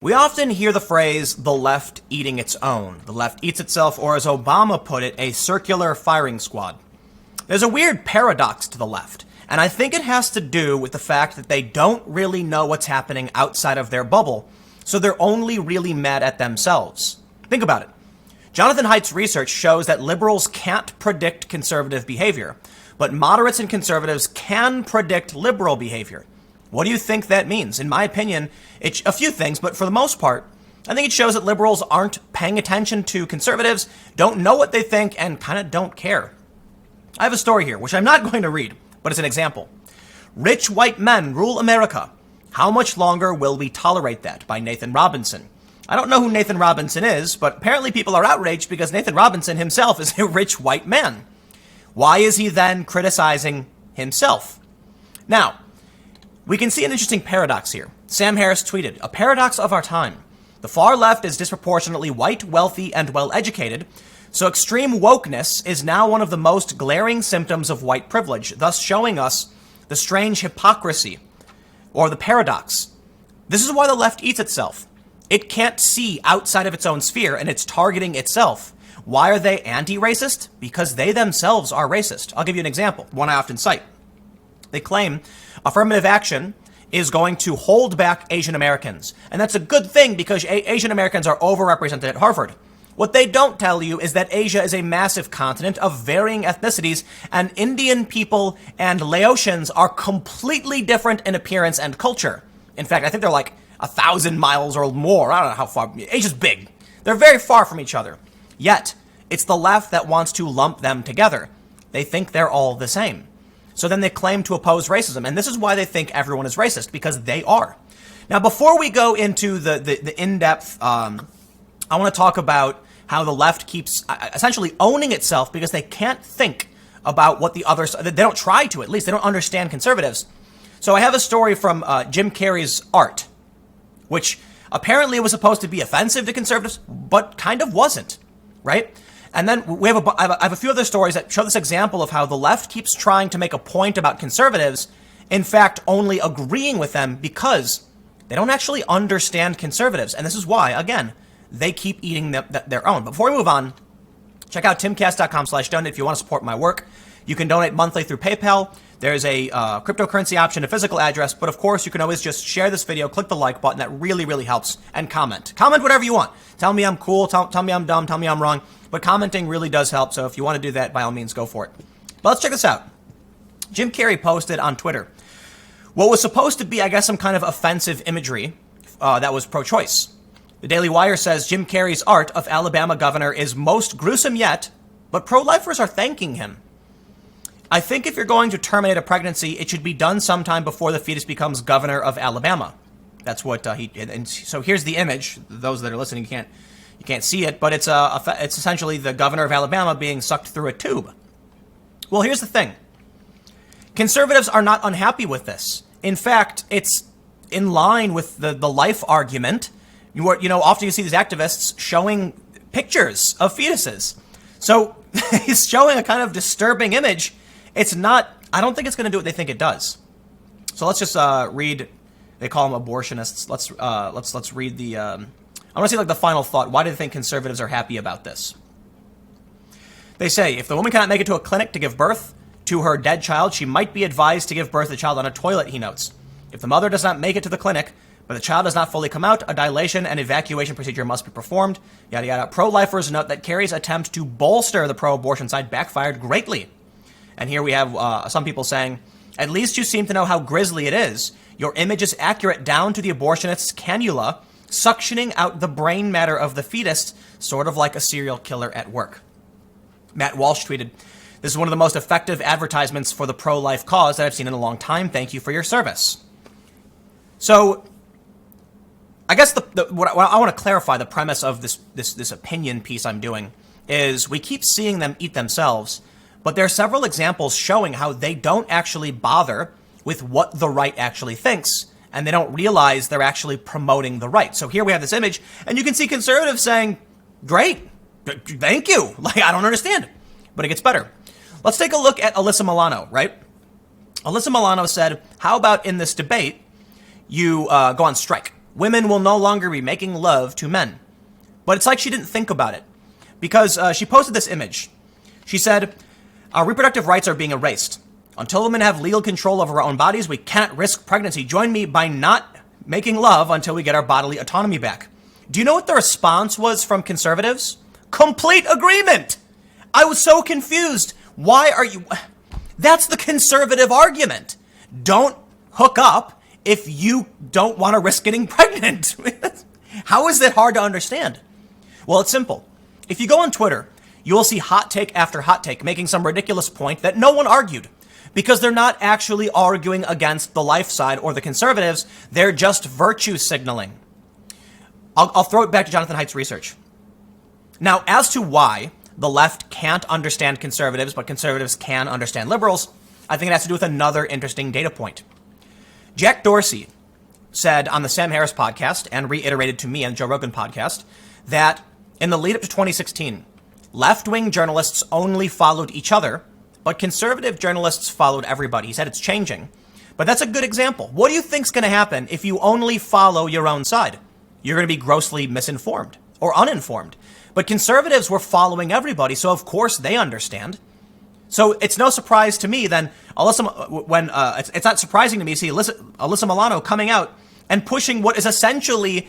We often hear the phrase, the left eating its own. The left eats itself, or as Obama put it, a circular firing squad. There's a weird paradox to the left, and I think it has to do with the fact that they don't really know what's happening outside of their bubble, so they're only really mad at themselves. Think about it. Jonathan Haidt's research shows that liberals can't predict conservative behavior, but moderates and conservatives can predict liberal behavior. What do you think that means? In my opinion, it's a few things, but for the most part, I think it shows that liberals aren't paying attention to conservatives, don't know what they think, and kind of don't care. I have a story here, which I'm not going to read, but it's an example. Rich white men rule America. How much longer will we tolerate that? By Nathan Robinson. I don't know who Nathan Robinson is, but apparently people are outraged because Nathan Robinson himself is a rich white man. Why is he then criticizing himself? Now, we can see an interesting paradox here. Sam Harris tweeted, "A paradox of our time. The far left is disproportionately white, wealthy, and well-educated, so extreme wokeness is now one of the most glaring symptoms of white privilege, thus showing us the strange hypocrisy, or the paradox. This is why the left eats itself. It can't see outside of its own sphere, and it's targeting itself. Why are they anti-racist? Because they themselves are racist. I'll give you an example, one I often cite. They claim affirmative action is going to hold back Asian Americans. And that's a good thing because Asian Americans are overrepresented at Harvard. What they don't tell you is that Asia is a massive continent of varying ethnicities, and Indian people and Laotians are completely different in appearance and culture. In fact, I think they're like 1,000 miles or more. I don't know how far. Asia's big. They're very far from each other. Yet, it's the left that wants to lump them together. They think they're all the same. So then they claim to oppose racism. And this is why they think everyone is racist, because they are. Now, before we go into the in-depth, I want to talk about how the left keeps essentially owning itself because they can't think about what the others, they don't try to, at least. They don't understand conservatives. So I have a story from Jim Carreys Art, which apparently was supposed to be offensive to conservatives, but kind of wasn't, right? And then I have a few other stories that show this example of how the left keeps trying to make a point about conservatives, in fact, only agreeing with them because they don't actually understand conservatives. And this is why, again, they keep eating their own. But before we move on, check out timcast.com/donate if you want to support my work. You can donate monthly through PayPal. There's a cryptocurrency option, a physical address, but of course you can always just share this video, click the like button. That really, really helps. And comment. Comment whatever you want. Tell me I'm cool, tell me I'm dumb, tell me I'm wrong. But commenting really does help, so if you want to do that, by all means, go for it. But let's check this out. Jim Carrey posted on Twitter what was supposed to be, I guess, some kind of offensive imagery that was pro-choice. The Daily Wire says Jim Carrey's art of Alabama governor is most gruesome yet, but pro-lifers are thanking him. I think if you're going to terminate a pregnancy, it should be done sometime before the fetus becomes governor of Alabama. That's what he did. And so here's the image. Those that are listening you can't see it, but it's essentially the governor of Alabama being sucked through a tube. Well, here's the thing. Conservatives are not unhappy with this. In fact, it's in line with the life argument. Often you see these activists showing pictures of fetuses. So he's showing a kind of disturbing image. It's not, I don't think it's going to do what they think it does. So let's just read, they call them abortionists. Let's read the, I want to see like the final thought. Why do they think conservatives are happy about this? They say, if the woman cannot make it to a clinic to give birth to her dead child, she might be advised to give birth to the child on a toilet, he notes. If the mother does not make it to the clinic, but the child does not fully come out, a dilation and evacuation procedure must be performed. Yada yada. Pro-lifers note that Carrey's attempt to bolster the pro-abortion side backfired greatly. And here we have some people saying, at least you seem to know how grisly it is. Your image is accurate down to the abortionist's cannula, suctioning out the brain matter of the fetus, sort of like a serial killer at work. Matt Walsh tweeted, this is one of the most effective advertisements for the pro-life cause that I've seen in a long time. Thank you for your service. So I guess what I want to clarify, the premise of this opinion piece I'm doing is we keep seeing them eat themselves, but there are several examples showing how they don't actually bother with what the right actually thinks, and they don't realize they're actually promoting the right. So here we have this image, and you can see conservatives saying, great, thank you. Like, I don't understand. But it gets better. Let's take a look at Alyssa Milano, right? Alyssa Milano said, how about in this debate, you go on strike? women will no longer be making love to men. But it's like she didn't think about it, because she posted this image. She said, our reproductive rights are being erased. Until women have legal control over our own bodies, we can't risk pregnancy. Join me by not making love until we get our bodily autonomy back. Do you know what the response was from conservatives? Complete agreement. I was so confused. Why are you... That's the conservative argument. Don't hook up if you don't want to risk getting pregnant. How is that hard to understand? Well, it's simple. If you go on Twitter, you will see hot take after hot take making some ridiculous point that no one argued, because they're not actually arguing against the life side or the conservatives. They're just virtue signaling. I'll throw it back to Jonathan Haidt's research. Now, as to why the left can't understand conservatives, but conservatives can understand liberals, I think it has to do with another interesting data point. Jack Dorsey said on the Sam Harris podcast, and reiterated to me on the Joe Rogan podcast, that in the lead up to 2016, left-wing journalists only followed each other, but conservative journalists followed everybody. He said it's changing. But that's a good example. What do you think's going to happen if you only follow your own side? You're going to be grossly misinformed or uninformed. But conservatives were following everybody, so of course they understand. So it's no surprise to me then, it's not surprising to me to see Alyssa Milano coming out and pushing what is essentially,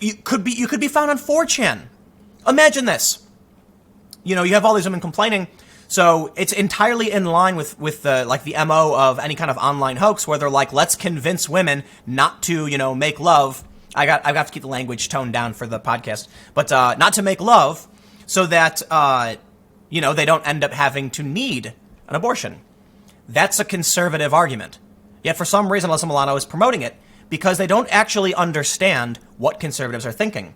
you could be found on 4chan. Imagine this. You know, you have all these women complaining, so it's entirely in line with the MO of any kind of online hoax where they're like, let's convince women not to, make love. I got to keep the language toned down for the podcast, but not to make love so that, they don't end up having to need an abortion. That's a conservative argument. Yet for some reason, Alyssa Milano is promoting it because they don't actually understand what conservatives are thinking.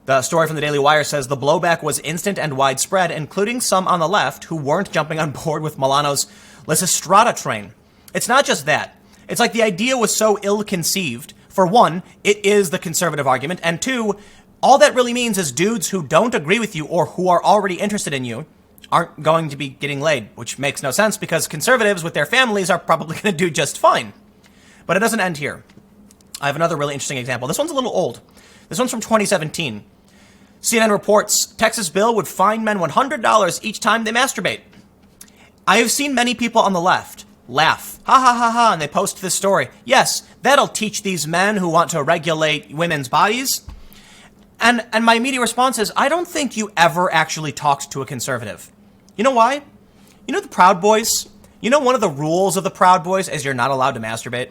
The story from the Daily Wire says the blowback was instant and widespread, including some on the left who weren't jumping on board with Milano's Lysistrata train. It's not just that. It's like the idea was so ill-conceived. For one, it is the conservative argument, and two, all that really means is dudes who don't agree with you or who are already interested in you aren't going to be getting laid, which makes no sense because conservatives with their families are probably going to do just fine. But it doesn't end here. I have another really interesting example. This one's a little old. This one's from 2017. CNN reports Texas bill would fine men $100 each time they masturbate. I have seen many people on the left laugh, ha ha ha ha, and they post this story. Yes, that'll teach these men who want to regulate women's bodies. And my immediate response is, I don't think you ever actually talked to a conservative. You know why? You know the Proud Boys? You know one of the rules of the Proud Boys is you're not allowed to masturbate?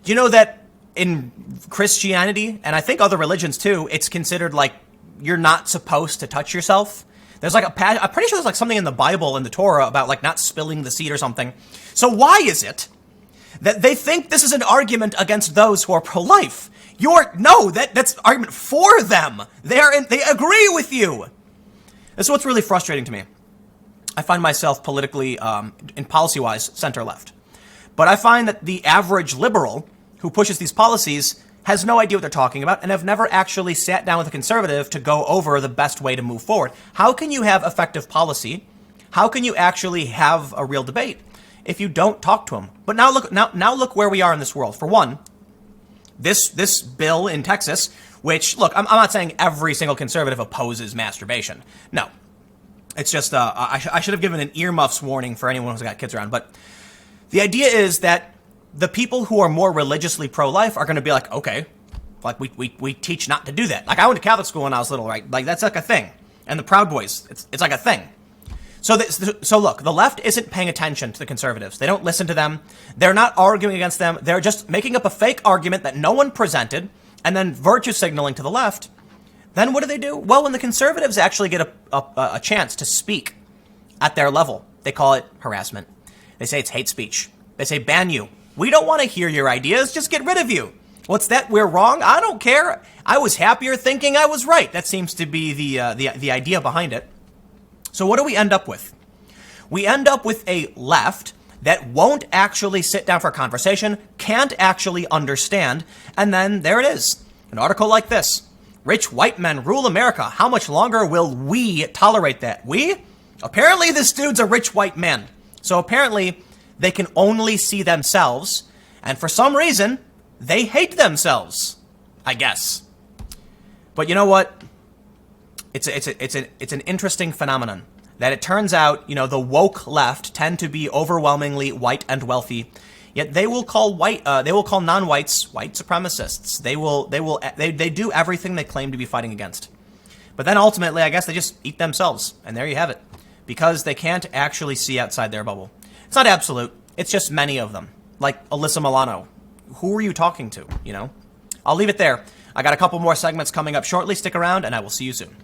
Do you know that in Christianity, and I think other religions too, it's considered like you're not supposed to touch yourself? There's like I'm pretty sure there's like something in the Bible, in the Torah, about like not spilling the seed or something. So why is it that they think this is an argument against those who are pro-life? That's an argument for them. They agree with you. This is what's really frustrating to me. I find myself politically, and policy-wise, center-left. But I find that the average liberal who pushes these policies has no idea what they're talking about and have never actually sat down with a conservative to go over the best way to move forward. How can you have effective policy? How can you actually have a real debate if you don't talk to them? But now look where we are in this world. For one, this bill in Texas, which, look, I'm not saying every single conservative opposes masturbation. No. It's just, I should have given an earmuffs warning for anyone who's got kids around. But the idea is that the people who are more religiously pro-life are going to be like, okay, like we teach not to do that. Like I went to Catholic school when I was little, right? Like that's like a thing. And the Proud Boys, it's like a thing. So look, the left isn't paying attention to the conservatives. They don't listen to them. They're not arguing against them. They're just making up a fake argument that no one presented and then virtue signaling to the left. Then what do? Well, when the conservatives actually get a chance to speak at their level, they call it harassment. They say it's hate speech. They say ban you. We don't want to hear your ideas. Just get rid of you. What's that? We're wrong? I don't care. I was happier thinking I was right. That seems to be the idea behind it. So what do we end up with? We end up with a left that won't actually sit down for a conversation, can't actually understand, and then there it is. An article like this. Rich white men rule America. How much longer will we tolerate that? We? Apparently this dude's a rich white man. So apparently they can only see themselves, and for some reason, they hate themselves. I guess. But you know what? It's an interesting phenomenon that it turns out, the woke left tend to be overwhelmingly white and wealthy, yet they will call non-whites white supremacists. They do everything they claim to be fighting against. But then ultimately, I guess they just eat themselves, and there you have it, because they can't actually see outside their bubble. It's not absolute. It's just many of them, like Alyssa Milano. Who are you talking to? I'll leave it there. I got a couple more segments coming up shortly. Stick around, and I will see you soon.